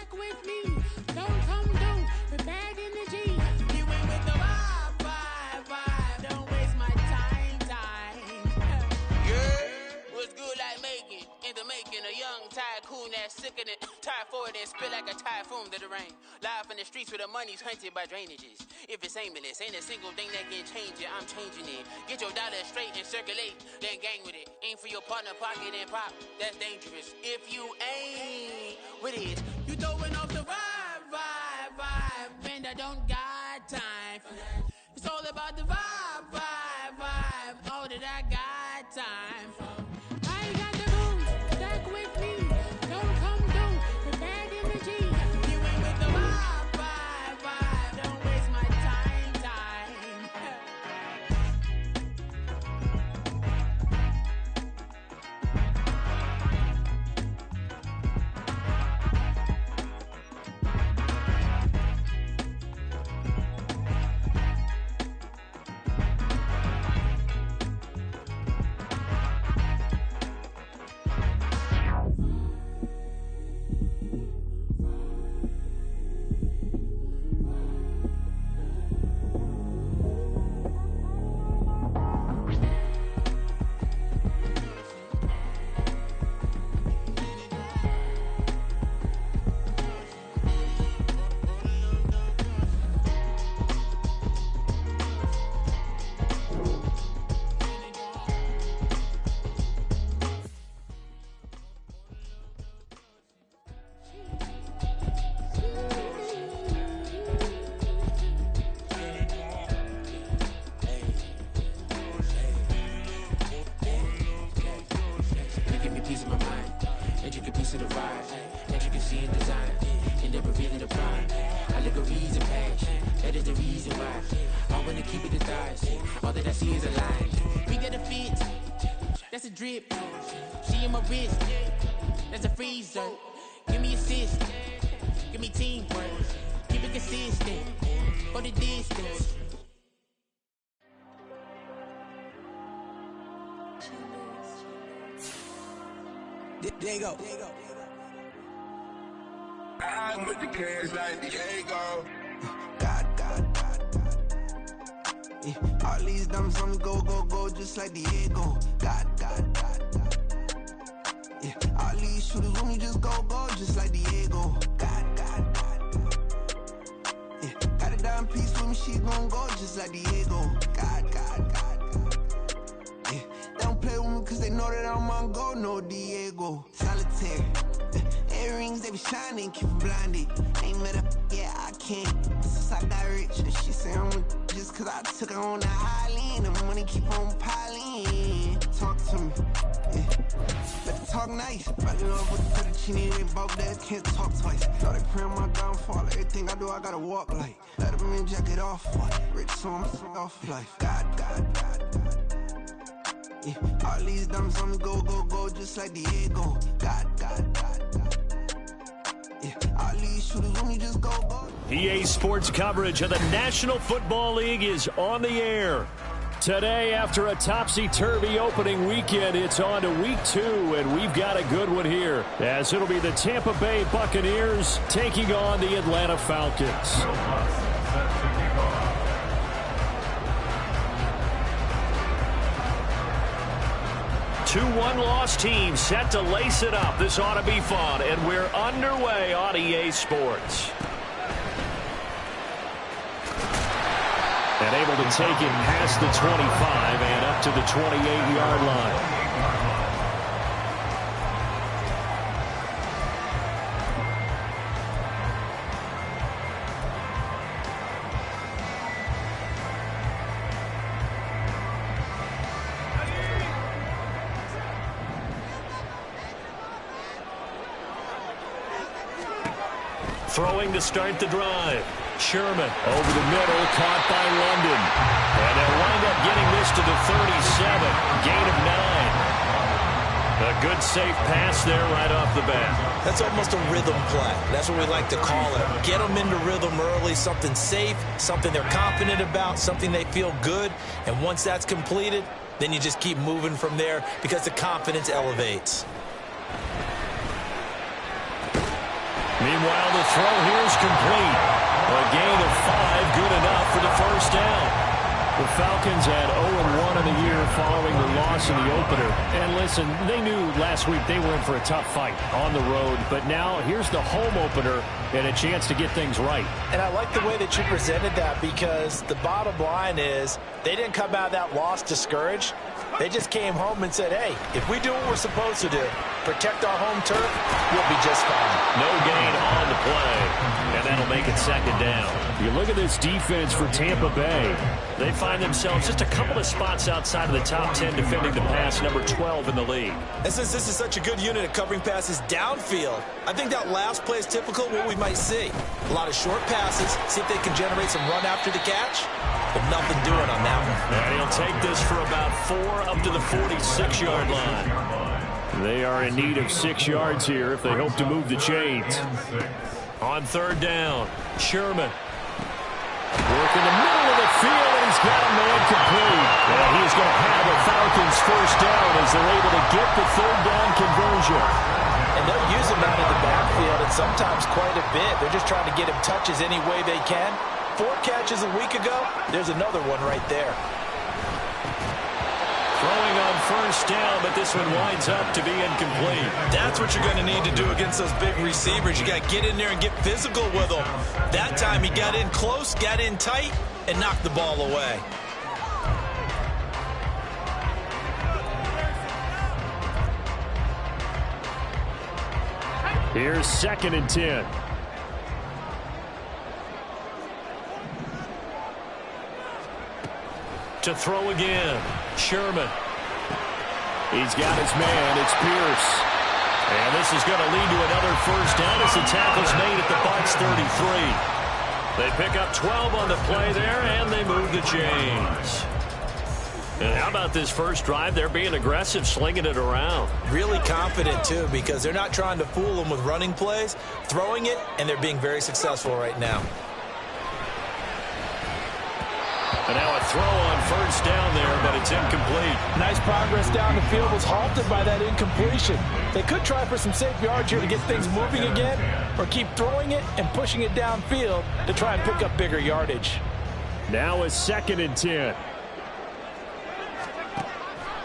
stack with me. Don't come through with bad energy. You ain't with the vibe. Don't waste my time. Yeah, what's good like making? In the making, a young tycoon that's sick in it. Tired for it and spit like a typhoon to the rain. Live in the streets where the money's hunted by drainages. If it's aimless, ain't a single thing that can change it. I'm changing it. Get your dollar straight and circulate, then gang with it. Aim for your partner, pocket and pop. That's dangerous. If you ain't with it, You throwing off the vibe. And I don't got time for that. It's all about the vibe. All that I got time for. I got the moves, stack with me. Don't come through with bad energy. You ain't with the vibe. Don't waste my time. you give me peace of my mind. And you get piece of the ride. That you can see in design. And never really the pride. I look a reason passion. That is the reason why. I wanna keep it the thighs. All that I see is a line. We got a fit, that's a drip. She in my wrist, that's a freezer. Give me assist, give me teamwork. Keep it consistent, go the distance. There you go. I'm with the cash like Diego. God. Yeah. All these dumps on me go, just like Diego. God. Yeah. All these shooters with me just go, just like Diego. God. Yeah. Got a dime piece with me, she gon' go just like Diego. God. Yeah. They don't play with me cause they know that I'm on go, no Diego. Solitaire. Earrings, they be shining, keep them blinded. Ain't met up, yeah, I can't. Since I got rich, and she say I'm just cause I took her on the island. The money keep on piling. Talk to me, yeah. Better talk nice. Right in love with the fettuccine, they both that can't talk twice. Know they pray on my downfall. Everything I do, I gotta walk like. Let them in, jacket off. Rich, so I'm off life. God. Yeah. All these dumps on me go, just like Diego. God. Yeah. All these shooters with me just go. EA Sports coverage of the National Football League is on the air. Today, after a topsy-turvy opening weekend, it's on to week 2, and we've got a good one here, as it'll be the Tampa Bay Buccaneers taking on the Atlanta Falcons. 2-1 loss team set to lace it up. This ought to be fun, and we're underway on EA Sports. And able to take it past the 25 and up to the 28-yard line. Throwing to start the drive. Sherman over the middle, caught by London. And they'll wind up getting this to the 37. Gain of 9. A good safe pass there right off the bat. That's almost a rhythm play. That's what we like to call it. Get them into rhythm early, something safe, something they're confident about, something they feel good. And once that's completed, then you just keep moving from there because the confidence elevates. Meanwhile, the throw here is complete. A gain of 5, good enough for the first down. The Falcons had 0-1 in the year following the loss in the opener. And listen, they knew last week they were in for a tough fight on the road. But now here's the home opener and a chance to get things right. And I like the way that you presented that, because the bottom line is they didn't come out of that loss discouraged. They just came home and said, hey, if we do what we're supposed to do, protect our home turf, we'll be just fine. No gain on the play, and that'll make it second down. You look at this defense for Tampa Bay. They find themselves just a couple of spots outside of the top 10 defending the pass, number 12 in the league. And since this is such a good unit at covering passes downfield, I think that last play is typical of what we might see. A lot of short passes, see if they can generate some run after the catch. But nothing doing on that one. And he'll take this for about 4 up to the 46-yard line. They are in need of 6 yards here if they hope to move the chains. On third down, Sherman. Work in the middle of the field, and he's got a man complete. And he's going to have a Falcons first down as they're able to get the third down conversion. And they'll use him out of the backfield, and sometimes quite a bit. They're just trying to get him touches any way they can. 4 catches a week ago, there's another one right there. Throwing on first down, but this one winds up to be incomplete. That's what you're going to need to do against those big receivers. You got to get in there and get physical with them. That time he got in close, got in tight, and knocked the ball away. Here's 2nd and 10. To throw again, Sherman. He's got his man, it's Pierce. And this is going to lead to another first down as the tackle's made at the Bucs 33. They pick up 12 on the play there, and they move the chains. And how about this first drive? They're being aggressive, slinging it around. Really confident, too, because they're not trying to fool them with running plays, throwing it, and they're being very successful right now. And now a throw on first down there, but it's incomplete. Nice progress down the field, was halted by that incompletion. They could try for some safe yards here to get things moving again, or keep throwing it and pushing it downfield to try and pick up bigger yardage. Now a 2nd and 10.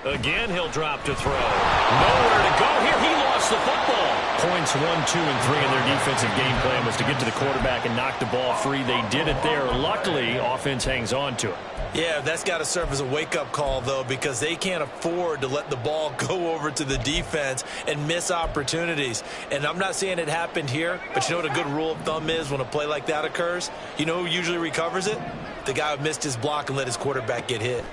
Again, he'll drop to throw. Nowhere to go here. He lost the football. Points 1, 2, and 3 in their defensive game plan was to get to the quarterback and knock the ball free. They did it there. Luckily, offense hangs on to it. Yeah, that's got to serve as a wake-up call, though, because they can't afford to let the ball go over to the defense and miss opportunities. And I'm not saying it happened here, but you know what a good rule of thumb is when a play like that occurs? You know who usually recovers it? The guy who missed his block and let his quarterback get hit.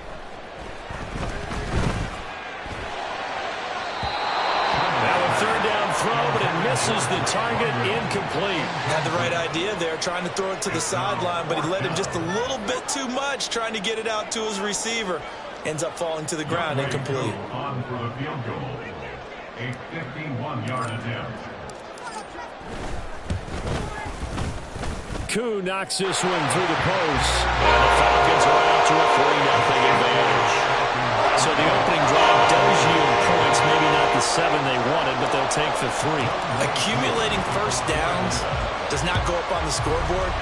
Third down throw, but it misses the target, incomplete. Had the right idea there, trying to throw it to the sideline, but he let him just a little bit too much, trying to get it out to his receiver. Ends up falling to the ground, incomplete. On for the field goal, a 51-yard attempt. Koo knocks this one through the post. And the Falcons are out to a 3-0 advantage. So the opening drive does yield points, maybe not the 7 they wanted, but they'll take the 3. Accumulating first downs does not go up on the scoreboard,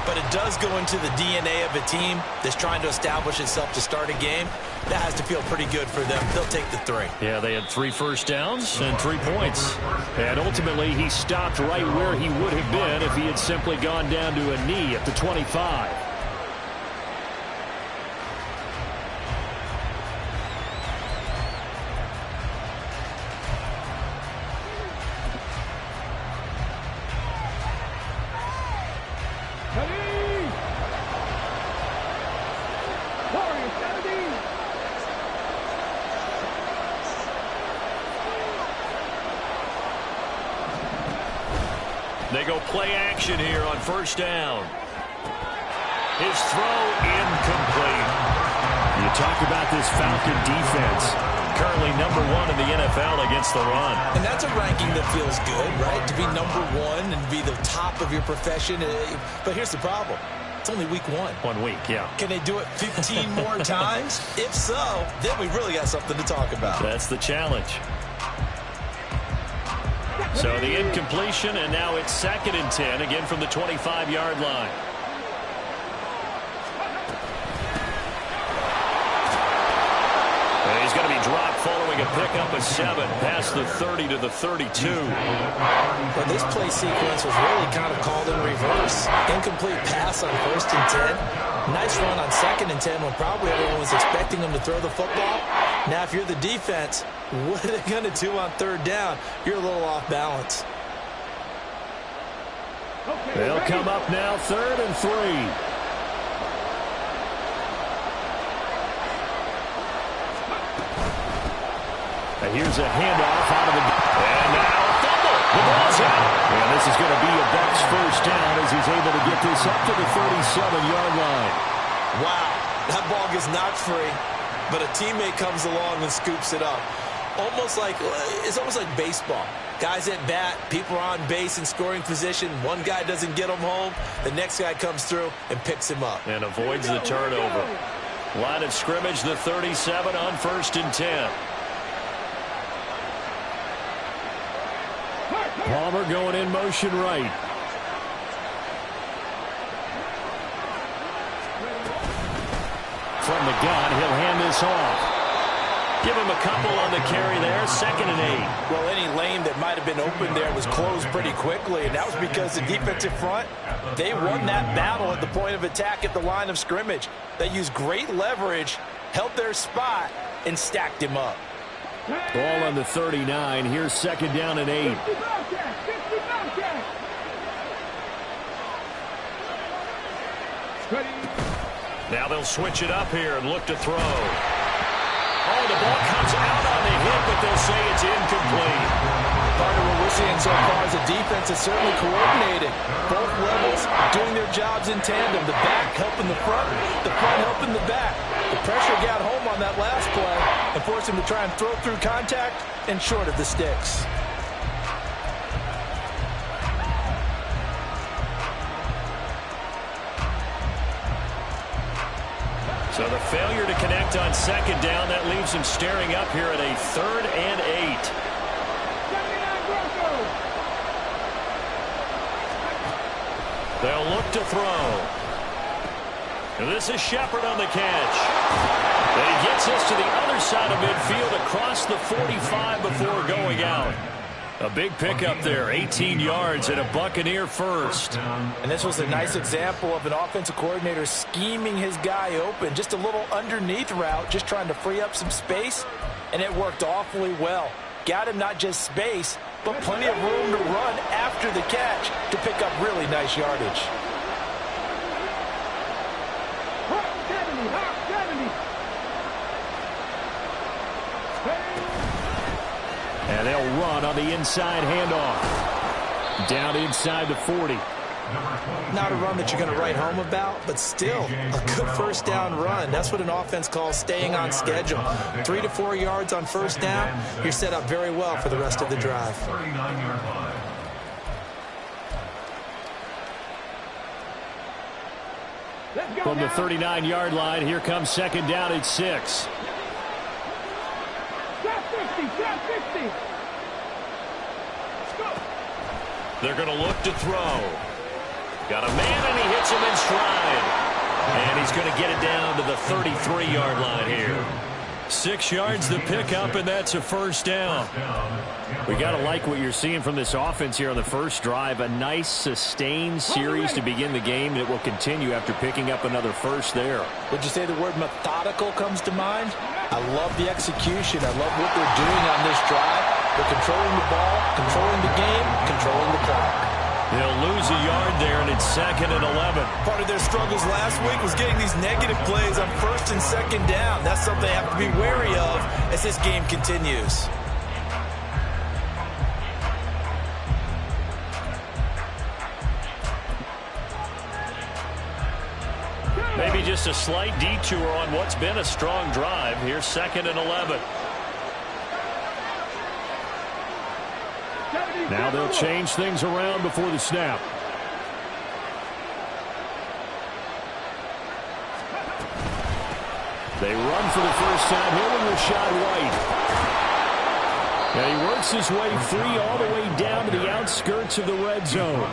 but it does go into the DNA of a team that's trying to establish itself to start a game. That has to feel pretty good for them. They'll take the 3. Yeah, they had 3 first downs and 3 points. And ultimately, he stopped right where he would have been if he had simply gone down to a knee at the 25. They go play action here on first down. His throw incomplete. You talk about this Falcon defense. Currently number 1 in the NFL against the run. And that's a ranking that feels good, right? To be number 1 and be the top of your profession. But here's the problem. It's only week 1. 1 week, yeah. Can they do it 15 more times? If so, then we really got something to talk about. That's the challenge. So the incompletion, and now it's 2nd and 10, again from the 25-yard line. And he's going to be dropped following a pickup of 7 past the 30 to the 32. Well, this play sequence was really kind of called in reverse. Incomplete pass on 1st and 10. Nice run on 2nd and 10 when probably everyone was expecting him to throw the football. Now, if you're the defense, what are they going to do on 3rd down? You're a little off balance. They'll come up now 3rd and 3. And here's a handoff out of the... And now a fumble. The ball's out. And this is going to be a Bucs 1st down as he's able to get this up to the 37-yard line. Wow, that ball gets knocked free, but a teammate comes along and scoops it up. It's almost like baseball. Guys at bat, people are on base in scoring position. One guy doesn't get him home. The next guy comes through and picks him up. And avoids the turnover. Line of scrimmage, the 37 on 1st and 10. Palmer going in motion right. From the gun, he'll hand this off. Give him a couple on the carry there, 2nd and 8. Well, any lane that might have been open there was closed pretty quickly, and that was because the defensive front, they won that battle at the point of attack at the line of scrimmage. They used great leverage, held their spot, and stacked him up. Ball on the 39. Here's 2nd down and 8. Now they'll switch it up here and look to throw. Oh, the ball comes out on the hit, but they'll say it's incomplete. Part of what we're seeing so far is the defense is certainly coordinated. Both levels doing their jobs in tandem. The back helping the front helping the back. The pressure got home on that last play and forced him to try and throw through contact and short of the sticks. So the failure to connect on 2nd down, that leaves him staring up here at a 3rd and 8. They'll look to throw. And this is Shepard on the catch. And he gets us to the other side of midfield across the 45 before going out. A big pickup there, 18 yards and a Buccaneer first. And this was a nice example of an offensive coordinator scheming his guy open. Just a little underneath route, just trying to free up some space, and it worked awfully well. Got him not just space, but plenty of room to run after the catch to pick up really nice yardage. And they'll run on the inside handoff. Down inside the 40. Not a run that you're going to write home about, but still a good 1st down run. That's what an offense calls staying on schedule. 3 to 4 yards on 1st down, you're set up very well for the rest of the drive. From the 39-yard line, here comes 2nd down at 6. They're going to look to throw. Got a man, and he hits him in stride. And he's going to get it down to the 33-yard line here. 6 yards to pick up, and that's a 1st down. We got to like what you're seeing from this offense here on the first drive. A nice, sustained series to begin the game that will continue after picking up another first there. Would you say the word methodical comes to mind? I love the execution. I love what they're doing on this drive. They're controlling the ball, controlling the game, controlling the clock. They'll lose a yard there, and it's 2nd and 11. Part of their struggles last week was getting these negative plays on 1st and 2nd down. That's something they have to be wary of as this game continues. Maybe just a slight detour on what's been a strong drive. Here's 2nd and 11. Now they'll change things around before the snap. They run for the first time here with Rashad White. And he works his way free all the way down to the outskirts of the red zone.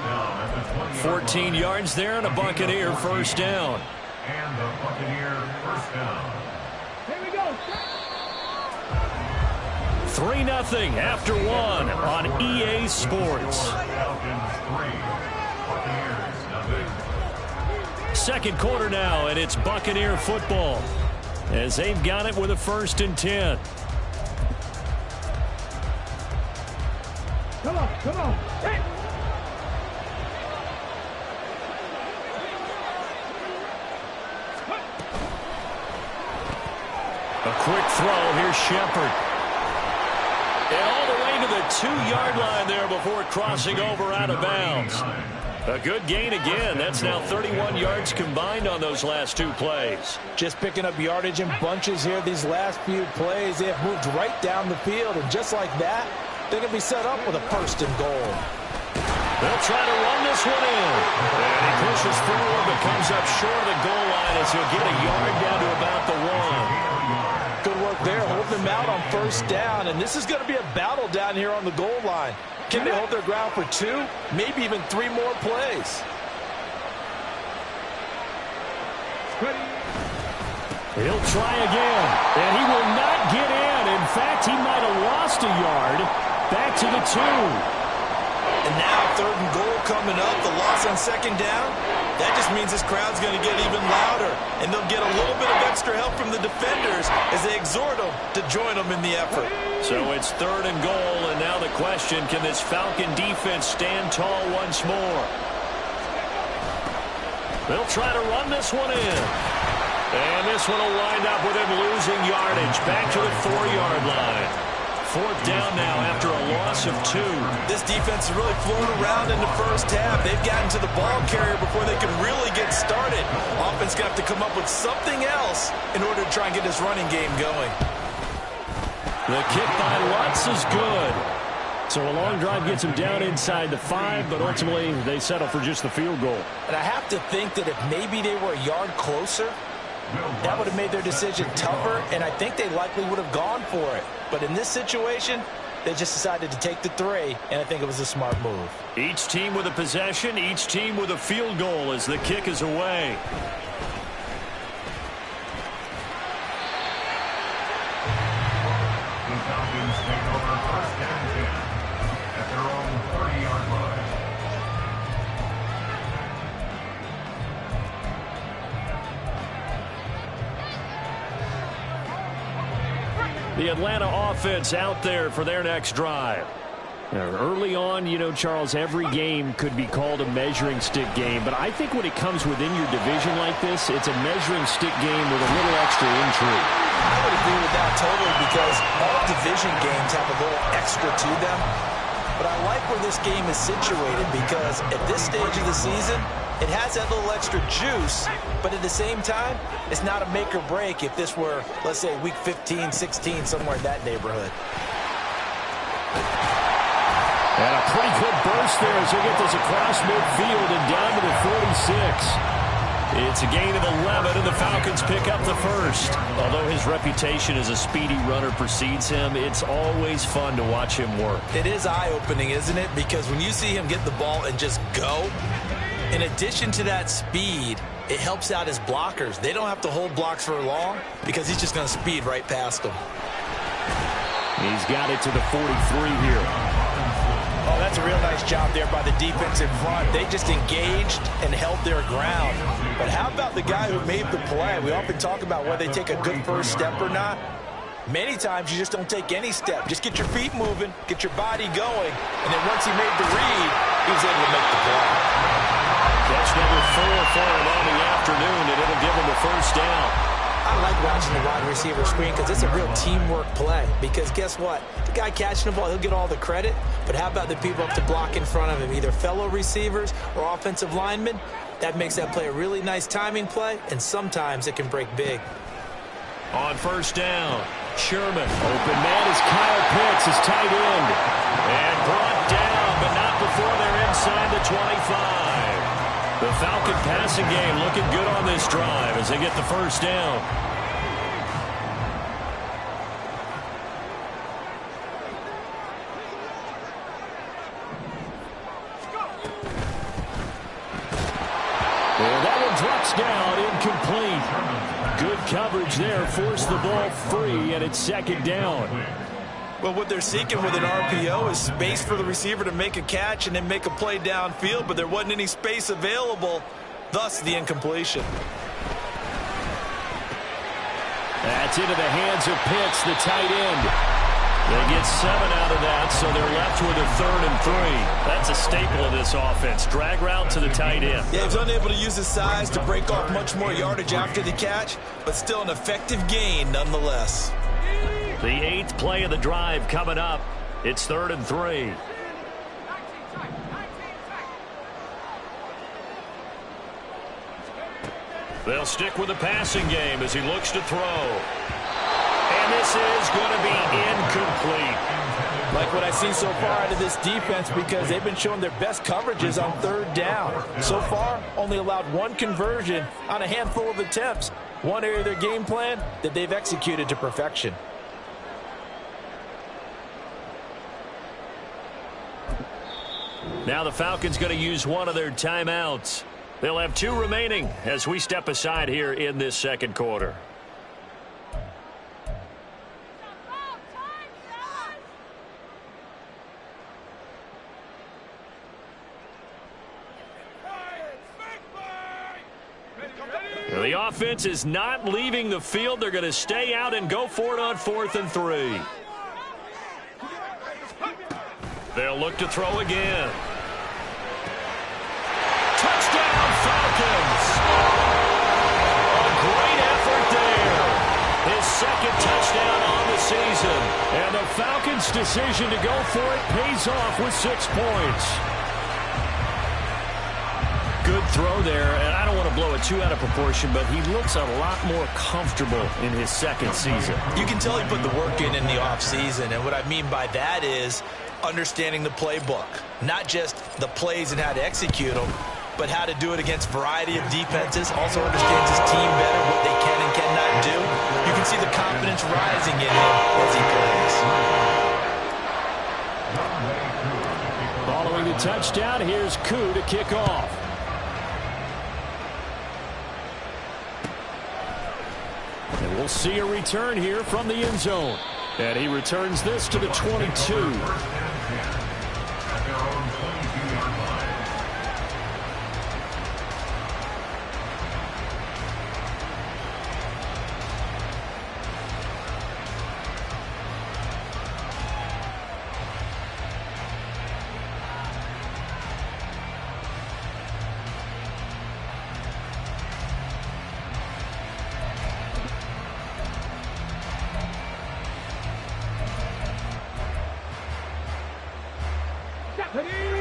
14 yards there and a Buccaneer first down. And the Buccaneer first down. Here we go. 3-0 after 1 on EA Sports. Falcons 3, Buccaneers 0. Second quarter now, and it's Buccaneer football as they've got it with a 1st and 10. Come on, come on. Hey. A quick throw. Here's Shepard. And all the way to the 2-yard line there before crossing over out of bounds. A good gain again. That's now 31 yards combined on those last 2 plays. Just picking up yardage in bunches here these last few plays. They have moved right down the field, and just like that, they're going to be set up with a 1st and goal. They'll try to run this one in. And he pushes forward but comes up short of the goal line as he'll get a yard down to about the 1. Good work there, holding them out on 1st down, and this is going to be a battle down here on the goal line. Can they hold their ground for 2, maybe even 3 more plays? He'll try again, and he will not get in. In fact, he might have lost a yard. Back to the 2. And now 3rd and goal coming up. The loss on 2nd down. That just means this crowd's going to get even louder. And they'll get a little bit of extra help from the defenders as they exhort them to join them in the effort. So it's 3rd and goal, and now the question, can this Falcon defense stand tall once more? They'll try to run this one in. And this one will wind up with him losing yardage. Back to the 4-yard line. 4th down now after a loss of 2. This defense is really flown around in the first half. They've gotten to the ball carrier before they can really get started. Offense got to come up with something else in order to try and get this running game going. The kick by Lutz is good. So a long drive gets him down inside the 5, but ultimately they settle for just the field goal. And I have to think that if maybe they were a yard closer, that would have made their decision tougher, and I think they likely would have gone for it. But in this situation, they just decided to take the 3, and I think it was a smart move. Each team with a possession, each team with a field goal as the kick is away. The Falcons take over 1st and 10 at their own 30-yard line. The Atlanta offense out there for their next drive. Now, early on, you know, Charles, every game could be called a measuring stick game, but I think when it comes within your division like this, it's a measuring stick game with a little extra intrigue. I would agree with that totally, because all division games have a little extra to them. But I like where this game is situated, because at this stage of the season, it has that little extra juice, but at the same time, it's not a make or break if this were, let's say, week 15, 16, somewhere in that neighborhood. And a pretty good burst there as they get this across midfield and down to the 46. It's a gain of 11, and the Falcons pick up the 1st. Although his reputation as a speedy runner precedes him, it's always fun to watch him work. It is eye-opening, isn't it? Because when you see him get the ball and just go, in addition to that speed, it helps out his blockers. They don't have to hold blocks for long because he's just going to speed right past them. He's got it to the 43 here. Oh, that's a real nice job there by the defense in front. They just engaged and held their ground. But how about the guy who made the play? We often talk about whether they take a good first step or not. Many times you just don't take any step. Just get your feet moving, get your body going, and then once he made the read, he was able to make the play. That's number 4 for him on the afternoon, and it'll give him the 1st down. I like watching the wide receiver screen because it's a real teamwork play. Because guess what? The guy catching the ball, he'll get all the credit. But how about the people up to block in front of him, either fellow receivers or offensive linemen? That makes that play a really nice timing play, and sometimes it can break big. On 1st down, Sherman. Open man is Kyle Pitts, his tight end. And brought down, but not before they're inside the 25. The Falcon passing game looking good on this drive as they get the 1st down. and drops down, incomplete. Good coverage there, forced the ball free, and it's second down. Well, what they're seeking with an RPO is space for the receiver to make a catch and then make a play downfield, but there wasn't any space available, thus the incompletion. That's into the hands of Pitts, the tight end. They get 7 out of that, so they're left with a 3rd and 3. That's a staple of this offense. Drag route to the tight end. Yeah, he was unable to use his size to break off much more yardage after the catch, but still an effective gain nonetheless. The 8th play of the drive coming up. It's 3rd and 3. They'll stick with the passing game as he looks to throw. And this is going to be incomplete. Like what I've seen so far out of this defense, because they've been showing their best coverages on 3rd down. So far, only allowed 1 conversion on a handful of attempts. One area of their game plan that they've executed to perfection. Now the Falcons going to use one of their timeouts. They'll have 2 remaining as we step aside here in this second quarter. The offense is not leaving the field. They're going to stay out and go for it on 4th and 3. They'll look to throw again. Touchdown, Falcons! A great effort there. His 2nd touchdown on the season. And the Falcons' decision to go for it pays off with 6 points. Good throw there, and I don't want to blow it too out of proportion, but he looks a lot more comfortable in his 2nd season. You can tell he put the work in the offseason, and what I mean by that is understanding the playbook. Not just the plays and how to execute them, but how to do it against a variety of defenses. Also understands his team better, what they can and cannot do. You can see the confidence rising in him as he plays. Following the touchdown, here's Koo to kick off. And we'll see a return here from the end zone. And he returns this to the 22.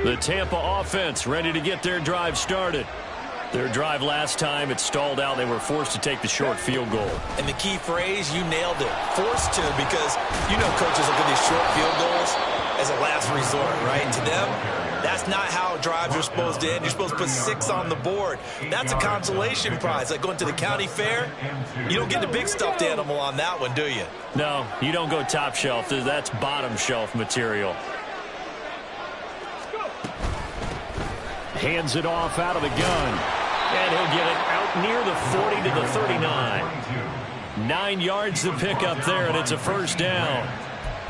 The Tampa offense ready to get their drive started. Their drive last time, it stalled out. They were forced to take the short field goal. And the key phrase, you nailed it. Forced to, because you know coaches look at these short field goals as a last resort, right? To them, that's not how drives are supposed to end. You're supposed to put 6 on the board. That's a consolation prize. Like going to the county fair, you don't get the big stuffed animal on that one, do you? No, you don't go top shelf. That's bottom shelf material. Hands it off out of the gun. And he'll get it out near the 40 to the 39. 9 yards to pick up there, and it's a first down.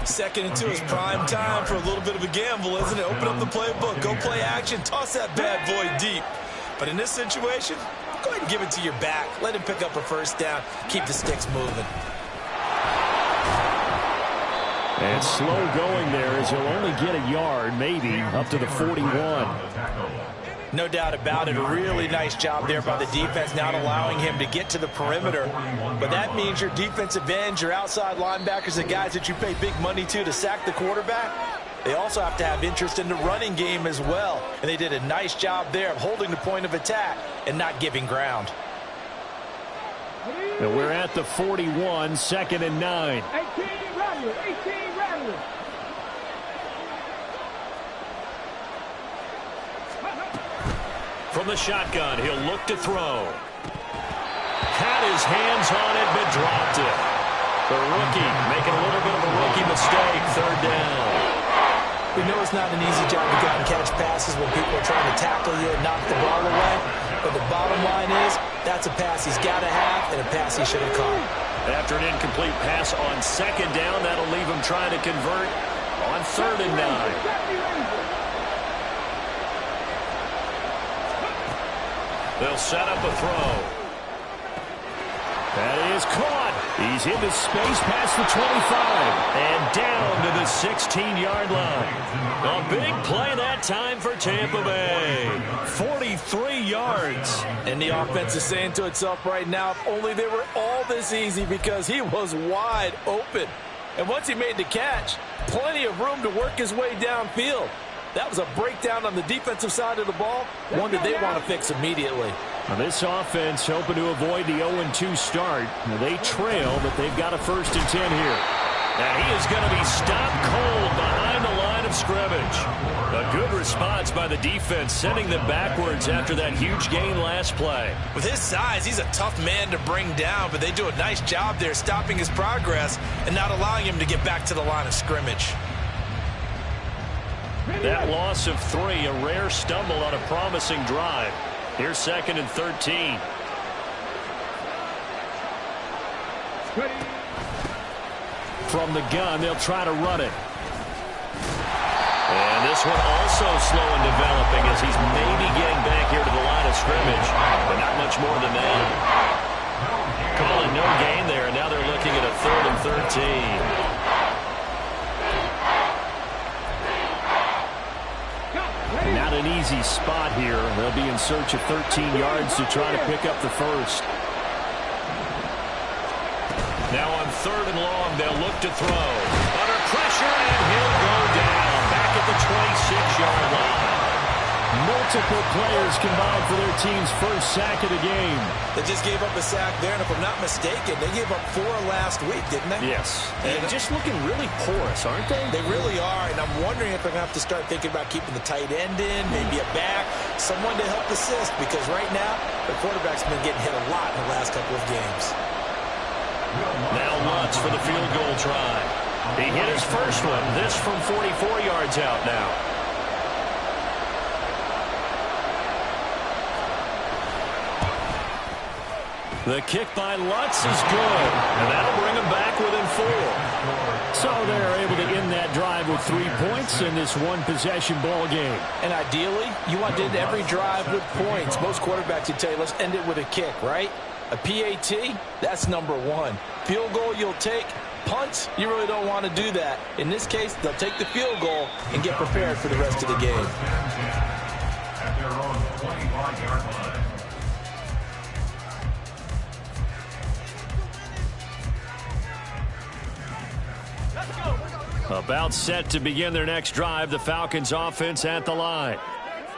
2nd and 2 is prime time for a little bit of a gamble, isn't it? Open up the playbook, go play action, toss that bad boy deep. But in this situation, go ahead and give it to your back. Let him pick up a first down. Keep the sticks moving. And slow going there as he'll only get a yard, maybe, up to the 41. No doubt about it. A really nice job there by the defense, not allowing him to get to the perimeter. But that means your defensive ends, your outside linebackers, the guys that you pay big money to sack the quarterback, they also have to have interest in the running game as well. And they did a nice job there of holding the point of attack and not giving ground. And we're at the 41, 2nd and 9. 18 Rattler, 18 Rattler. From the shotgun, he'll look to throw. Had his hands on it, but dropped it. The rookie making a little bit of a rookie mistake, 3rd down. We know it's not an easy job to go out and catch passes when people are trying to tackle you and knock the ball away. But the bottom line is, that's a pass he's got to have and a pass he should have caught. After an incomplete pass on second down, that'll leave him trying to convert on 3rd and 9. They'll set up a throw. That is caught. He's into space past the 25 and down to the 16-yard line. A big play that time for Tampa Bay. 43 yards. And the offense is saying to itself right now, if only they were all this easy, because he was wide open. And once he made the catch, plenty of room to work his way downfield. That was a breakdown on the defensive side of the ball, one that they want to fix immediately. Now this offense hoping to avoid the 0-2 start. Now they trail, but they've got a 1st and 10 here. Now he is going to be stopped cold behind the line of scrimmage. A good response by the defense, sending them backwards after that huge gain last play. With his size, he's a tough man to bring down, but they do a nice job there stopping his progress and not allowing him to get back to the line of scrimmage. That loss of 3, a rare stumble on a promising drive. Here's 2nd and 13. From the gun, they'll try to run it. And this one also slow in developing as he's maybe getting back here to the line of scrimmage, but not much more than that. Calling no gain there, and now they're looking at a 3rd and 13. Not an easy spot here. They'll be in search of 13 yards to try to pick up the 1st. Now on 3rd and long, they'll look to throw. Under pressure, and he'll go down. Back at the 26-yard line. Multiple players combined for their team's 1st sack of the game. They just gave up a sack there, and if I'm not mistaken, they gave up 4 last week, didn't they? Yes. And just looking really porous, aren't they? They really are, and I'm wondering if they're going to have to start thinking about keeping the tight end in, maybe a back, someone to help assist, because right now, the quarterback's been getting hit a lot in the last couple of games. Now Lutz for the field goal try. He hit his first one. This from 44 yards out now. The kick by Lutz is good, and that'll bring him back within 4. So they're able to end that drive with 3 points in this one-possession ball game. And ideally, you want to end every drive with points. Most quarterbacks would tell you, let's end it with a kick, right? A PAT, that's number 1. Field goal you'll take. Punts, you really don't want to do that. In this case, they'll take the field goal and get prepared for the rest of the game. At their own 25-yard line. About set to begin their next drive, the Falcons offense at the line.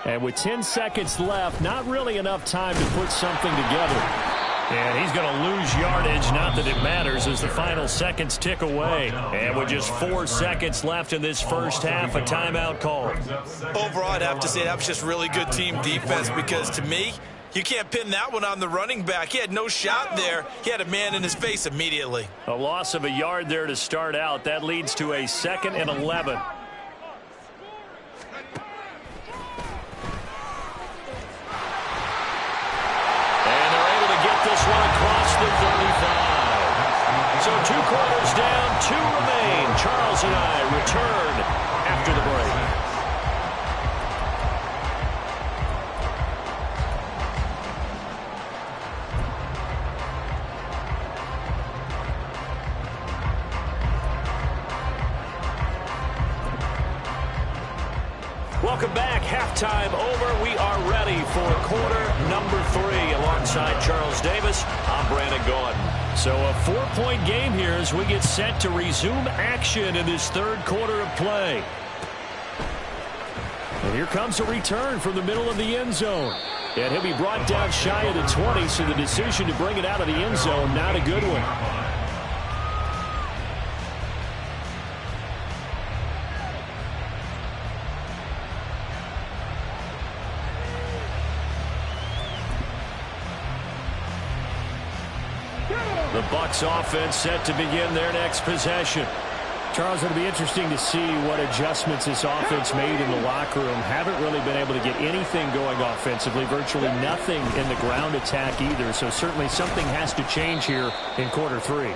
And with 10 seconds left, not really enough time to put something together. And he's going to lose yardage, not that it matters, as the final seconds tick away. And with just 4 seconds left in this first half, a timeout call. Overall, I'd have to say that was just really good team defense, because to me, you can't pin that one on the running back. He had no shot there. He had a man in his face immediately. A loss of a yard there to start out. That leads to a 2nd and 11. And they're able to get this one across the 35. So 2 quarters down, 2 remain. Charles and I return after the break. Welcome back. Halftime over. We are ready for quarter number 3. Alongside Charles Davis, I'm Brandon Gordon. So a 4-point game here as we get set to resume action in this 3rd quarter of play. And here comes a return from the middle of the end zone. And he'll be brought down shy of the 20, so the decision to bring it out of the end zone, not a good one. The Bucs offense set to begin their next possession. Charles, it'll be interesting to see what adjustments this offense made in the locker room. Haven't really been able to get anything going offensively, virtually nothing in the ground attack either. So certainly something has to change here in quarter 3.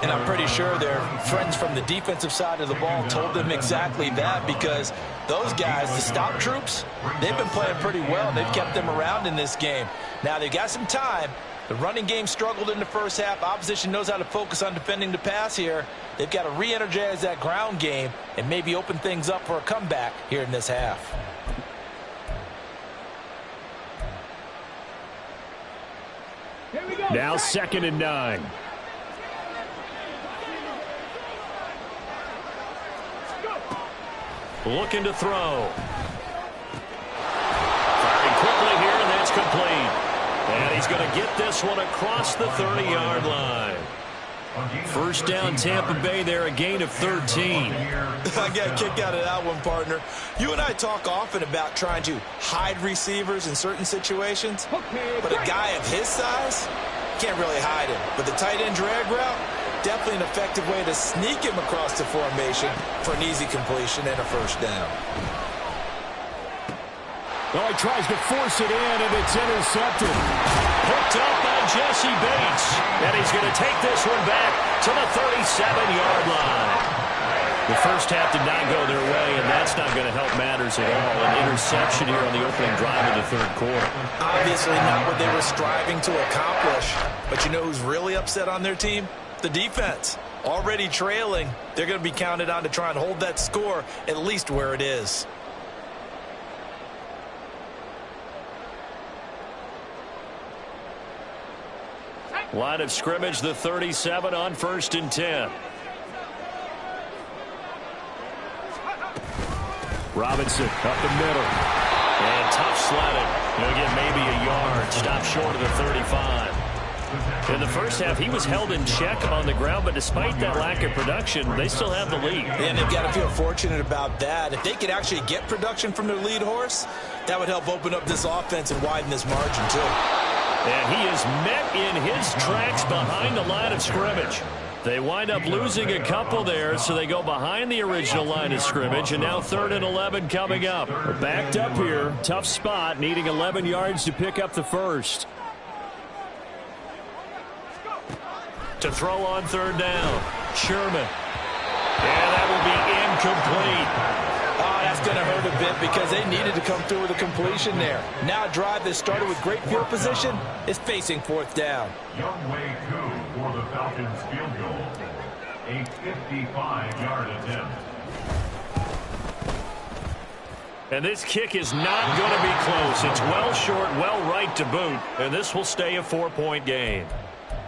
And I'm pretty sure their friends from the defensive side of the ball told them exactly that, because those guys, the stop troops, they've been playing pretty well. They've kept them around in this game. Now they've got some time. The running game struggled in the first half. Opposition knows how to focus on defending the pass here. They've got to re-energize that ground game and maybe open things up for a comeback here in this half. Now 2nd and 9. Looking to throw. Firing quickly here, and that's complete. And he's going to get this one across the 30-yard line. First down, Tampa Bay there, a gain of 13. I got a kick out of that one, partner. You and I talk often about trying to hide receivers in certain situations, but a guy of his size can't really hide him. But the tight end drag route, definitely an effective way to sneak him across the formation for an easy completion and a first down. Well, he tries to force it in, and it's intercepted. Picked up by Jesse Bates. And he's going to take this one back to the 37-yard line. The first half did not go their way, and that's not going to help matters at all. An interception here on the opening drive of the third quarter. Obviously not what they were striving to accomplish. But you know who's really upset on their team? The defense. Already trailing. They're going to be counted on to try and hold that score at least where it is. Line of scrimmage, the 37 on 1st and 10. Robinson up the middle. And tough sledding. He'll get maybe a yard. Stop short of the 35. In the first half, he was held in check on the ground, but despite that lack of production, they still have the lead. And they've got to feel fortunate about that. If they could actually get production from their lead horse, that would help open up this offense and widen this margin, too. And he is met in his tracks behind the line of scrimmage. They wind up losing a couple there, so they go behind the original line of scrimmage, and now 3rd and 11 coming up. They're backed up here. Tough spot, needing 11 yards to pick up the first. To throw on 3rd down. Sherman. And that will be incomplete. Oh, that's going to hurt a bit because they needed to come through with a completion there. Now a drive that started with great field position is facing 4th down. Young Way 2 for the Falcons field goal. A 55-yard attempt. And this kick is not going to be close. It's well short, well right to boot. And this will stay a 4-point game.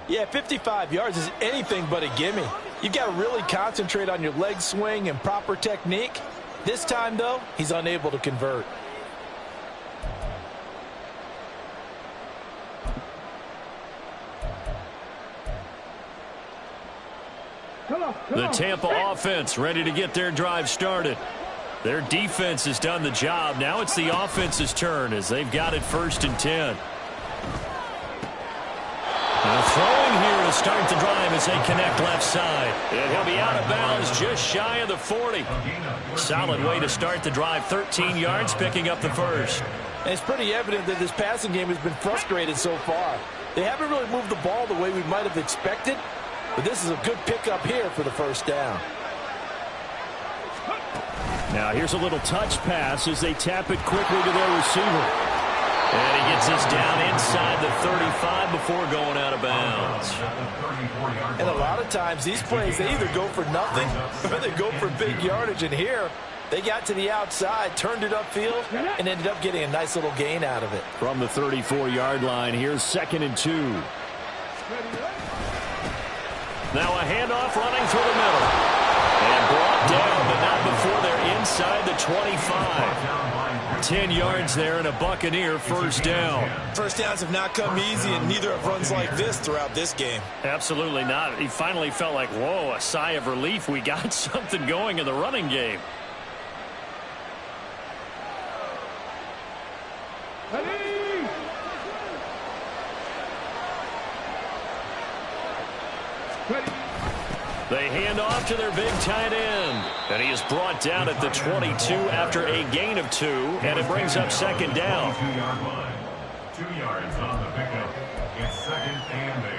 Yeah, 55 yards is anything but a gimme. You've got to really concentrate on your leg swing and proper technique. This time, though, he's unable to convert. The Tampa offense ready to get their drive started. Their defense has done the job. Now it's the offense's turn as they've got it 1st and 10. Now throwing here to start the drive as they connect left side. And he'll be out of bounds just shy of the 40. Solid way to start the drive. 13 yards, picking up the first. And it's pretty evident that this passing game has been frustrated so far. They haven't really moved the ball the way we might have expected, but this is a good pickup here for the first down. Now here's a little touch pass as they tap it quickly to their receiver. And he gets this down inside the 35 before going out of bounds. And a lot of times these plays, they either go for nothing or they go for big yardage. And here, they got to the outside, turned it upfield, and ended up getting a nice little gain out of it. From the 34-yard line, here's 2nd and 2. Now a handoff running through the middle. And brought down, but not before they're inside the 25. 10 yards there and a Buccaneer first down. First downs have not come easy, and neither have runs like this throughout this game. Absolutely not. He finally felt like, whoa, a sigh of relief. We got something going in the running game. They hand off to their big tight end. And he is brought down at the 22 after a gain of 2. And it brings up second down. 2-yard line. 2 yards on the pickup. It's second and 8.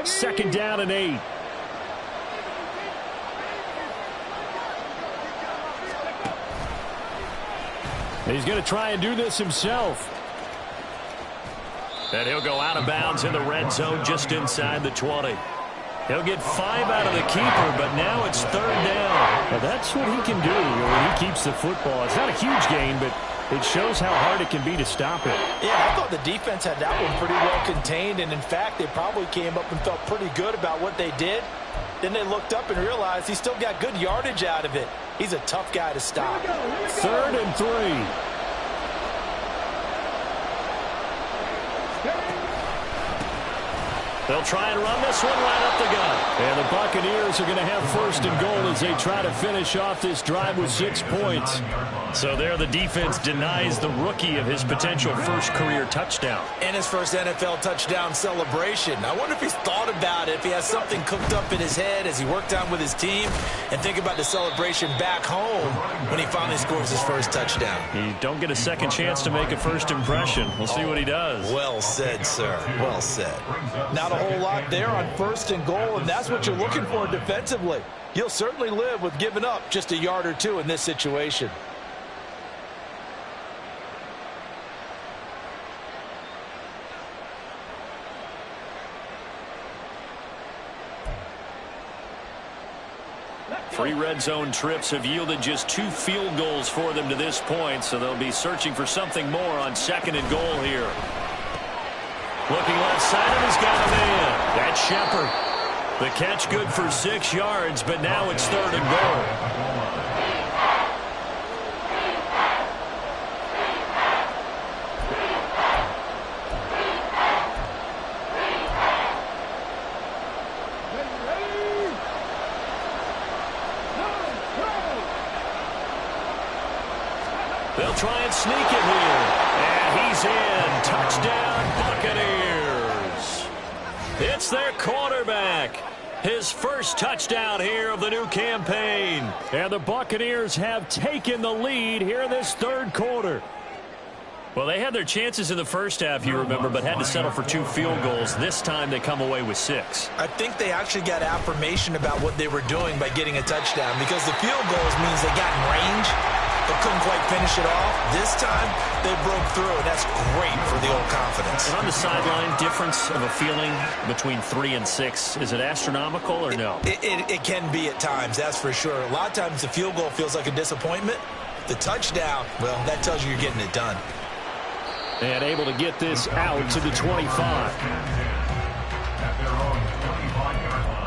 Second down and 8. He's going to try and do this himself. And he'll go out of bounds in the red zone just inside the 20. He'll get 5 out of the keeper, but now it's third down. Well, that's what he can do when he keeps the football. It's not a huge gain, but it shows how hard it can be to stop it. Yeah, I thought the defense had that one pretty well contained, and in fact, they probably came up and felt pretty good about what they did. Then they looked up and realized he still got good yardage out of it. He's a tough guy to stop. Third and 3. They'll try and run this one right up the gut. And the Buccaneers are going to have first and goal as they try to finish off this drive with 6 points. So there the defense denies the rookie of his potential first career touchdown. And his first NFL touchdown celebration. I wonder if he's thought about it, if he has something cooked up in his head as he worked out with his team, and think about the celebration back home when he finally scores his first touchdown. You don't get a second chance to make a first impression. We'll see what he does. Well said, sir. Well said. Not a whole lot there on first and goal, and that's what you're looking for defensively. You'll certainly live with giving up just a yard or 2 in this situation. Three red zone trips have yielded just 2 field goals for them to this point, so they'll be searching for something more on second and goal here. Looking left side, and he's got a man. That's Shepard. The catch good for 6 yards, but now it's third and goal. They'll try and sneak it here. And he's in. Touchdown, Buccaneers. It's their quarterback. His first touchdown here of the new campaign. And the Buccaneers have taken the lead here in this third quarter. Well, they had their chances in the first half, you remember, but had to settle for 2 field goals. This time they come away with 6. I think they actually got affirmation about what they were doing by getting a touchdown, because the field goals means they got in range but couldn't quite finish it off. This time they broke through, and that's great for the old confidence. And on the sideline, difference of a feeling between 3 and 6, is it astronomical or no? It can be at times, that's for sure. A lot of times the field goal feels like a disappointment. The touchdown, well, that tells you you're getting it done. And able to get this out to the 25. At their own 25-yard line.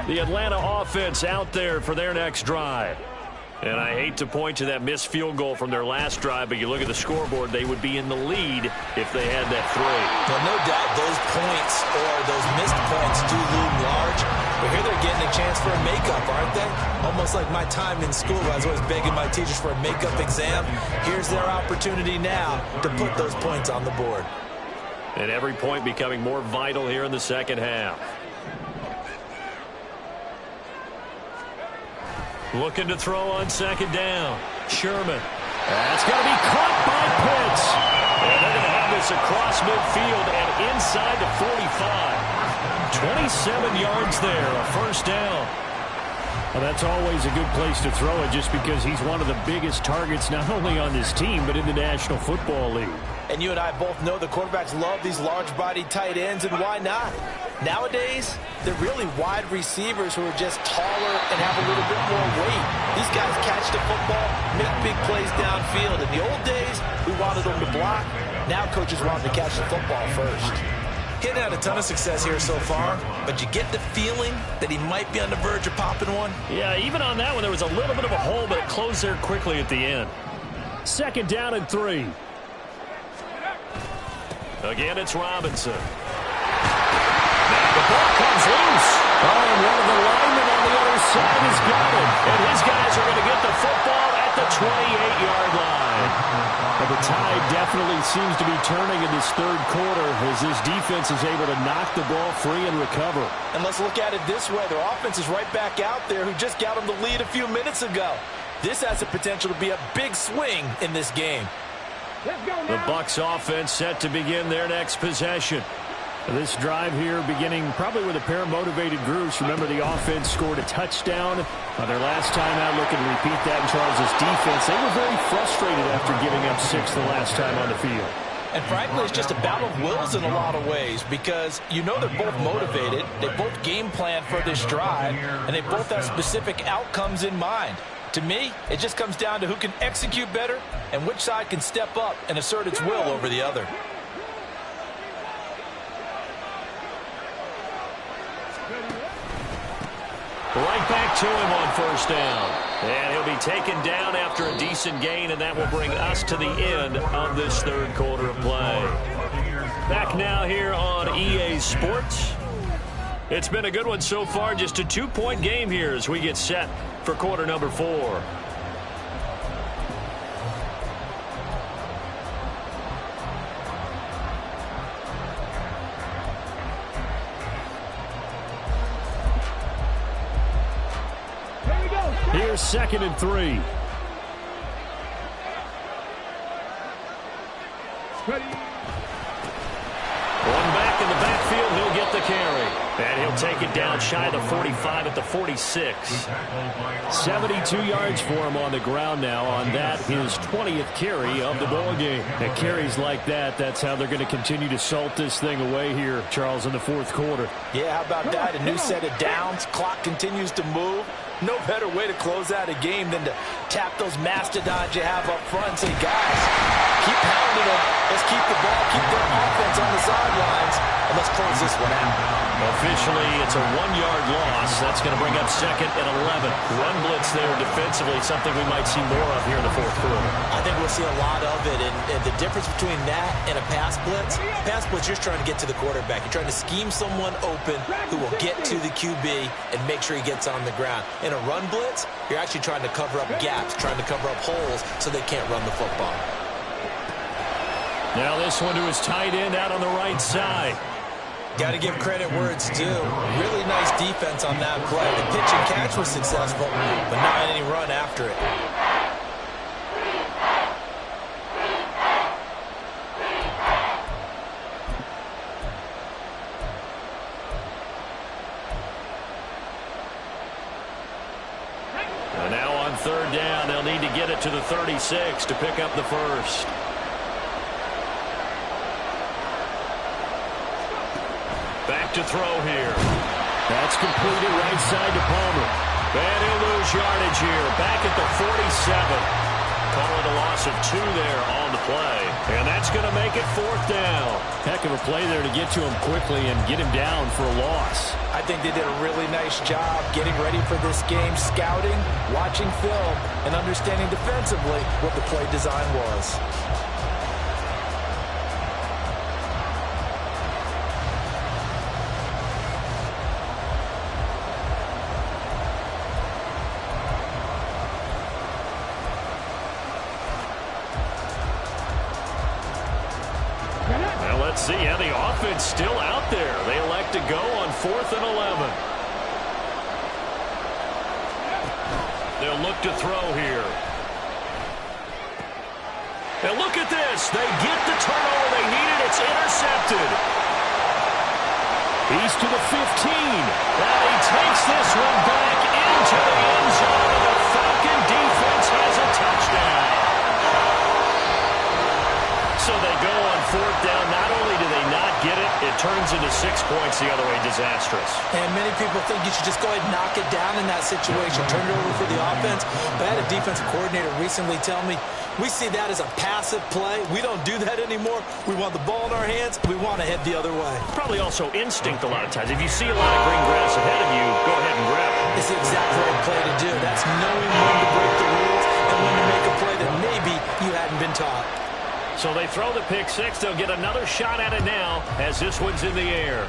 The Atlanta offense out there for their next drive. And I hate to point to that missed field goal from their last drive, but you look at the scoreboard, they would be in the lead if they had that 3. Well, no doubt those points or those missed points do loom large. But here they're getting a chance for a makeup, aren't they? Almost like my time in school. I was always begging my teachers for a makeup exam. Here's their opportunity now to put those points on the board. And every point becoming more vital here in the second half. Looking to throw on second down. Sherman. That's going to be caught by Pitts. And they're going to have this across midfield and inside the 45. 27 yards there, a first down. Well, that's always a good place to throw it just because he's one of the biggest targets not only on this team but in the National Football League. And you and I both know the quarterbacks love these large-bodied tight ends, and why not? Nowadays, they're really wide receivers who are just taller and have a little bit more weight. These guys catch the football, make big plays downfield. In the old days, we wanted them to block. Now coaches want them to catch the football first. getting had a ton of success here so far, but you get the feeling that he might be on the verge of popping one. Yeah, even on that one, there was a little bit of a hole, but it closed there quickly at the end. 2nd down and 3. Again, it's Robinson. Now the ball comes loose. Oh, and one of the linemen on the other side has got it. And his guys are going to get the football at the 28-yard line. But the tide definitely seems to be turning in this third quarter as this defense is able to knock the ball free and recover. And let's look at it this way. Their offense is right back out there who just got them the lead a few minutes ago. This has the potential to be a big swing in this game. The Bucs offense set to begin their next possession. This drive here beginning probably with a pair of motivated groups. Remember, the offense scored a touchdown on their last time out. Looking to repeat that in Charles' defense. They were very frustrated after giving up 6 the last time on the field. And frankly, it's just a battle of wills in a lot of ways because you know they're both motivated. They both game plan for this drive, and they both have specific outcomes in mind. To me, it just comes down to who can execute better and which side can step up and assert its will over the other. Right back to him on 1st down. And he'll be taken down after a decent gain, and that will bring us to the end of this third quarter of play. Back now here on EA Sports. It's been a good one so far. Just a 2-point game here as we get set for quarter number 4. Here's 2nd and 3. One back in the backfield, he'll get the carry. And he'll take it down shy of the 45 at the 46. 72 yards for him on the ground now on that, his 20th carry of the ball game. And carries like that, that's how they're going to continue to salt this thing away here, Charles, in the 4th quarter. Yeah, how about that? A new set of downs. Clock continues to move. No better way to close out a game than to tap those mastodons you have up front and say, guys, keep pounding them. Let's keep the ball, keep their offense on the sidelines, and let's close this one out. Officially, it's a 1-yard loss. That's going to bring up 2nd and 11. Run blitz there defensively, something we might see more of here in the 4th quarter. I think we'll see a lot of it, and the difference between that and a pass blitz, you're just trying to get to the quarterback. You're trying to scheme someone open who will get to the QB and make sure he gets on the ground. In a run blitz, you're actually trying to cover up gaps, trying to cover up holes so they can't run the football. Now this one to his tight end out on the right side. Got to give credit where it's due. Really nice defense on that play. The pitch and catch was successful, but not any run after it. And now on 3rd down, they'll need to get it to the 36 to pick up the first. Back to throw here. That's completed right side to Palmer. And he'll lose yardage here. Back at the 47. Call it a loss of 2 there on the play. And that's going to make it 4th down. Heck of a play there to get to him quickly and get him down for a loss. I think they did a really nice job getting ready for this game, scouting, watching film, and understanding defensively what the play design was. See how the offense still out there. They elect to go on 4th and 11. They'll look to throw here. And look at this. They get the turnover they needed. It's intercepted. He's to the 15. And he takes this one back into the end zone. And the Falcon defense has a touchdown. So they go on 4th down. Not only do they not get it, it turns into 6 points the other way. Disastrous. And many people think you should just go ahead and knock it down in that situation, turn it over for the offense. But I had a defensive coordinator recently tell me, we see that as a passive play. We don't do that anymore. We want the ball in our hands. We want to head the other way. Probably also instinct a lot of times. If you see a lot of green grass ahead of you, go ahead and grab it. It's the exact right play to do. That's knowing when to break the rules and when to make a play that maybe you hadn't been taught. So they throw the pick six. They'll get another shot at it now as this one's in the air.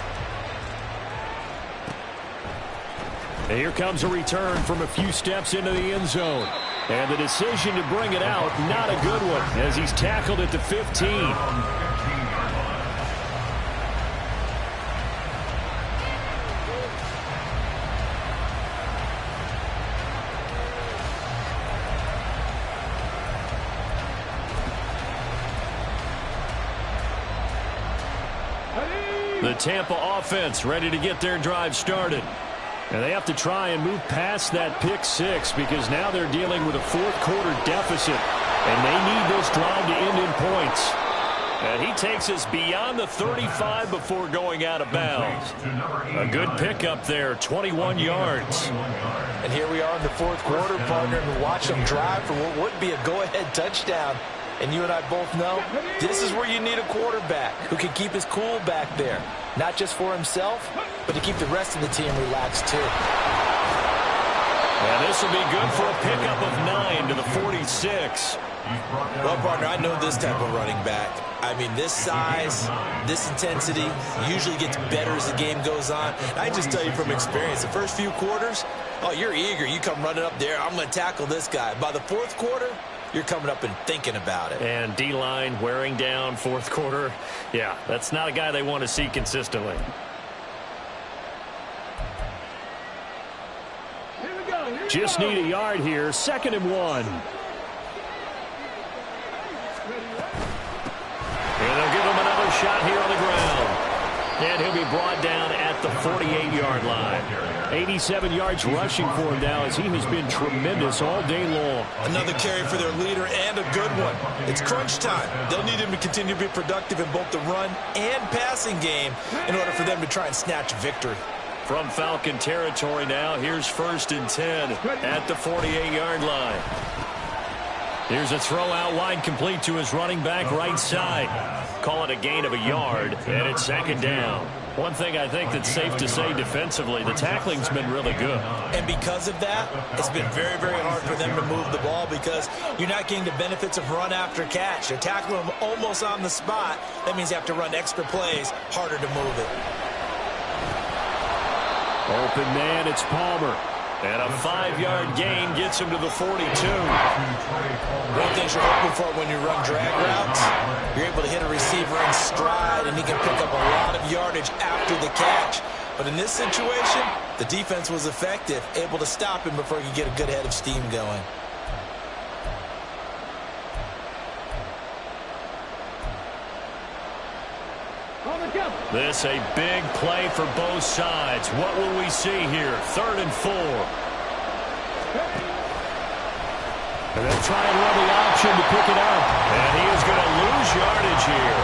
And here comes a return from a few steps into the end zone. And the decision to bring it out, not a good one, as he's tackled at the 15. The Tampa offense ready to get their drive started. And they have to try and move past that pick six because now they're dealing with a fourth-quarter deficit. And they need this drive to end in points. And he takes us beyond the 35 before going out of bounds. A good pickup there, 21 yards. And here we are in the fourth quarter, partner, and watch them drive for what would be a go-ahead touchdown. And you and I both know this is where you need a quarterback who can keep his cool back there. Not just for himself, but to keep the rest of the team relaxed too. And this will be good for a pickup of 9 to the 46. Well, partner, I know this type of running back. I mean, this size, this intensity usually gets better as the game goes on. I just tell you from experience, the first few quarters, oh, you're eager. You come running up there, I'm going to tackle this guy. By the fourth quarter, you're coming up and thinking about it. And D-line wearing down fourth quarter. Yeah, that's not a guy they want to see consistently. Just need a yard here. 2nd and 1. And they'll give him another shot here on the ground. And he'll be brought down at the 48-yard line. 87 yards rushing for him now as he has been tremendous all day long. Another carry for their leader and a good one. It's crunch time. They'll need him to continue to be productive in both the run and passing game in order for them to try and snatch victory. From Falcon territory now, here's 1st and 10 at the 48-yard line. Here's a throw out wide, complete to his running back right side. Call it a gain of a yard, and it's 2nd down. One thing I think that's safe to say defensively, the tackling's been really good. And because of that, it's been very, very hard for them to move the ball because you're not getting the benefits of run after catch. They're tackling them almost on the spot. That means you have to run extra plays, harder to move it. Open man, it's Palmer. And a 5-yard gain gets him to the 42. One thing you're hoping for when you run drag routes, you're able to hit a receiver in stride, and he can pick up a lot of yardage after the catch. But in this situation, the defense was effective, able to stop him before he could get a good head of steam going. This a big play for both sides. What will we see here? 3rd and 4. And they'll try and run the option to pick it up. And he is going to lose yardage here.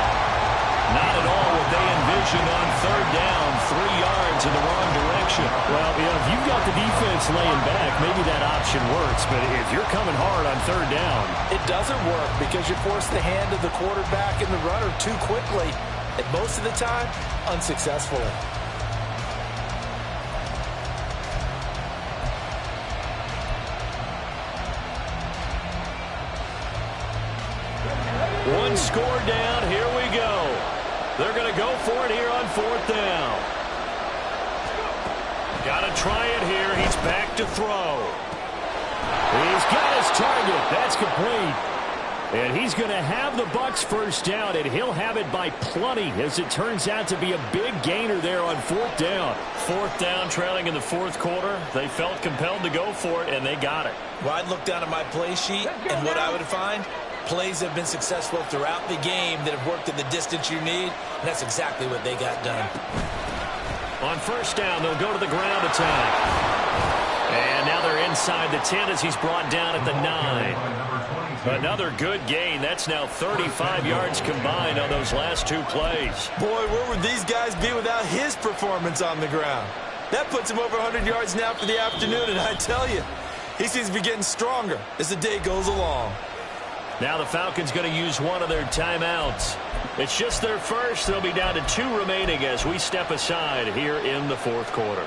Not at all what they envisioned on 3rd down. 3 yards in the wrong direction. Well, you know, if you've got the defense laying back, maybe that option works. But if you're coming hard on 3rd down, it doesn't work because you force the hand of the quarterback and the runner too quickly. And most of the time, unsuccessfully. One score down. Here we go. They're going to go for it here on 4th down. Got to try it here. He's back to throw. He's got his target. That's complete. And he's going to have the Bucs 1st down, and he'll have it by plenty as it turns out to be a big gainer there on 4th down. 4th down, trailing in the 4th quarter. They felt compelled to go for it, and they got it. Well, I'd look down at my play sheet, and what I would find, plays have been successful throughout the game that have worked at the distance you need, and that's exactly what they got done. On 1st down, they'll go to the ground attack. And now they're inside the 10 as he's brought down at the 9. Another good gain. That's now 35 yards combined on those last 2 plays. Boy, where would these guys be without his performance on the ground? That puts him over 100 yards now for the afternoon, and I tell you, he seems to be getting stronger as the day goes along. Now the Falcons going to use one of their timeouts. It's just their first. They'll be down to 2 remaining as we step aside here in the 4th quarter.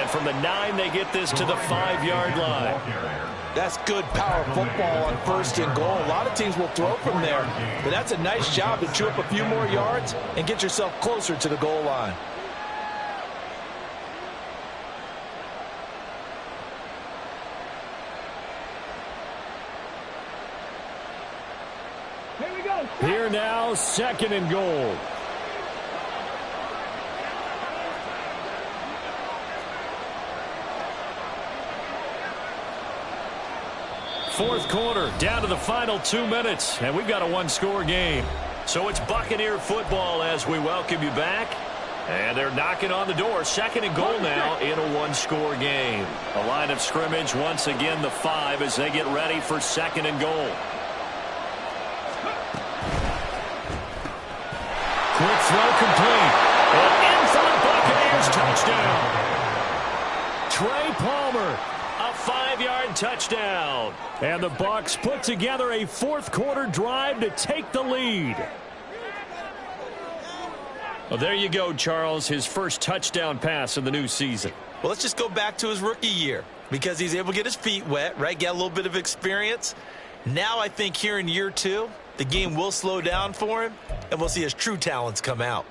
From the 9, they get this to the 5-yard line. That's good power football on 1st and goal. A lot of teams will throw from there, but that's a nice job to chew up a few more yards and get yourself closer to the goal line. Here we go. Here now, 2nd and goal. Fourth quarter, down to the final 2 minutes, and we've got a 1-score game. So it's Buccaneer football as we welcome you back. And they're knocking on the door. 2nd and goal now in a 1-score game. A line of scrimmage, once again the 5 as they get ready for 2nd and goal. Quick throw complete. And in for the Buccaneers, touchdown. Trey Palmer. A 5-yard touchdown. And the Bucs put together a 4th quarter drive to take the lead. Well, there you go, Charles. His first touchdown pass of the new season. Well, let's just go back to his rookie year because he's able to get his feet wet, right? Get a little bit of experience. Now I think here in year 2, the game will slow down for him, and we'll see his true talents come out.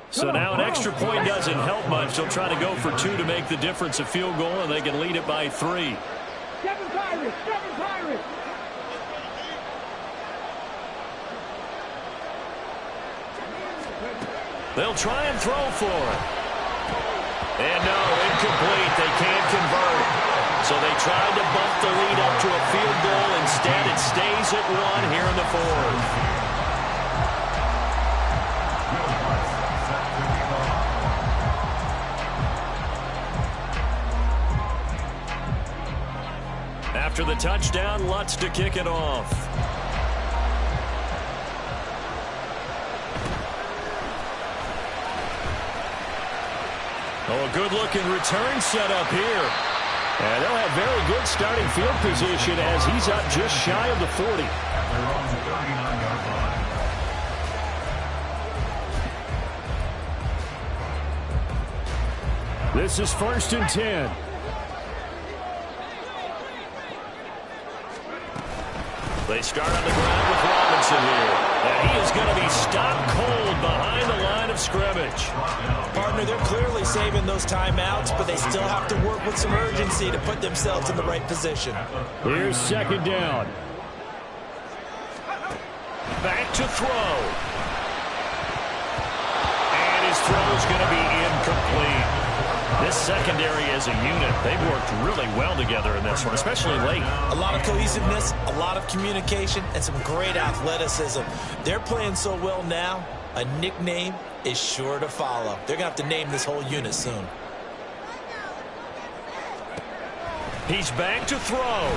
So now an extra point doesn't help much. They'll try to go for 2 to make the difference a field goal, and they can lead it by 3. Seven Pirates. They'll try and throw for it. And no, incomplete. They can't convert. So they tried to bump the lead up to a field goal. Instead, it stays at 1 here in the 4th. After the touchdown, Lutz to kick it off. Oh, a good-looking return set up here. And they'll have very good starting field position as he's up just shy of the 40. They're on the 39-yard line. This is 1st and 10. They start on the ground with Robinson here. And he is going to be stopped cold behind the line of scrimmage. Partner, they're clearly saving those timeouts, but they still have to work with some urgency to put themselves in the right position. Here's 2nd down. Back to throw. And his throw is going to be incomplete. This secondary as a unit, they've worked really well together in this one, especially late. A lot of cohesiveness, a lot of communication, and some great athleticism. They're playing so well now, a nickname is sure to follow. They're going to have to name this whole unit soon. He's back to throw.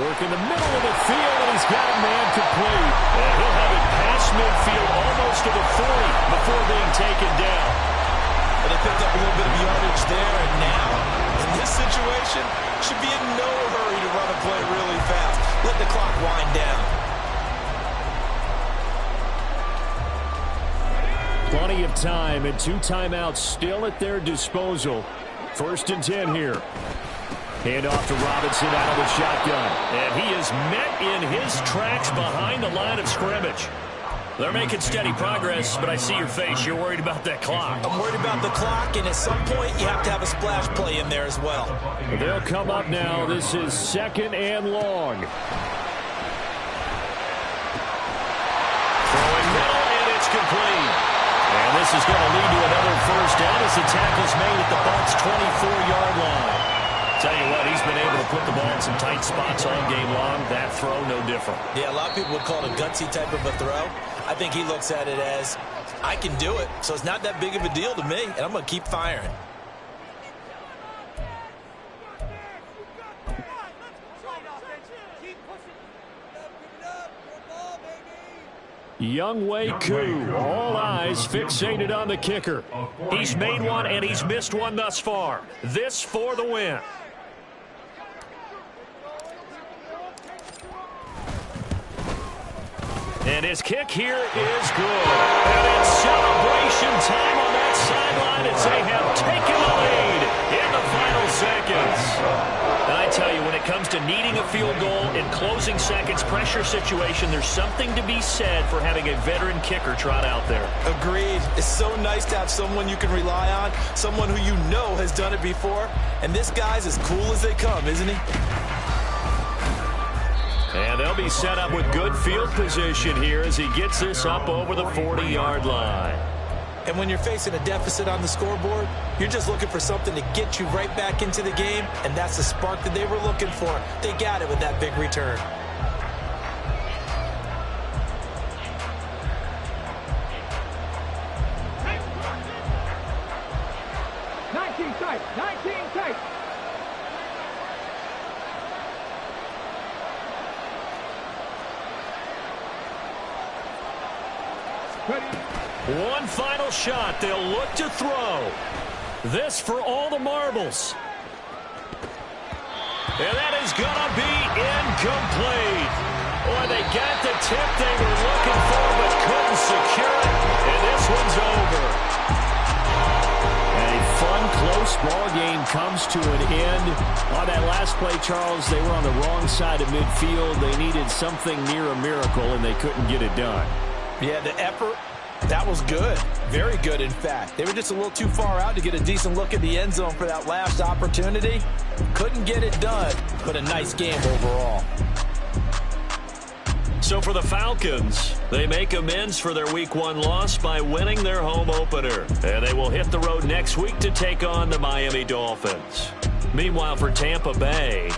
Work in the middle of the field, and he's got a man complete. And he'll have it past midfield almost to the 40 before being taken down. They picked up a little bit of yardage there, and now, in this situation, should be in no hurry to run a play really fast. Let the clock wind down. Plenty of time, and 2 timeouts still at their disposal. 1st and 10 here. Hand off to Robinson out of the shotgun. And he is met in his tracks behind the line of scrimmage. They're making steady progress, but I see your face. You're worried about that clock. I'm worried about the clock, and at some point, you have to have a splash play in there as well. They'll come up now. This is 2nd and long. Throwing middle, and it's complete. And this is going to lead to another first down as the tackle's made at the Bucs' 24-yard line. Tell you what, he's been able to put the ball in some tight spots all game long. That throw, no different. Yeah, a lot of people would call it a gutsy type of a throw. I think he looks at it as, I can do it, so it's not that big of a deal to me, and I'm going to keep firing. Younghoe Koo, all eyes fixated on the kicker. He's made one and he's missed one thus far. This for the win. And his kick here is good. And it's celebration time on that sideline as they have taken the lead in the final seconds. And I tell you, when it comes to needing a field goal in closing seconds, pressure situation, there's something to be said for having a veteran kicker trot out there. Agreed. It's so nice to have someone you can rely on, someone who you know has done it before. And this guy's as cool as they come, isn't he? And they'll be set up with good field position here as he gets this up over the 40-yard line. And when you're facing a deficit on the scoreboard, you're just looking for something to get you right back into the game, and that's the spark that they were looking for. They got it with that big return. One final shot. They'll look to throw. This for all the marbles. And that is going to be incomplete. Boy, they got the tip they were looking for but couldn't secure it. And this one's over. And a fun, close ball game comes to an end. On that last play, Charles, they were on the wrong side of midfield. They needed something near a miracle, and they couldn't get it done. Yeah, the effort, that was good. Very good, in fact. They were just a little too far out to get a decent look at the end zone for that last opportunity. Couldn't get it done, but a nice game overall. So for the Falcons, they make amends for their Week 1 loss by winning their home opener. And they will hit the road next week to take on the Miami Dolphins. Meanwhile, for Tampa Bay...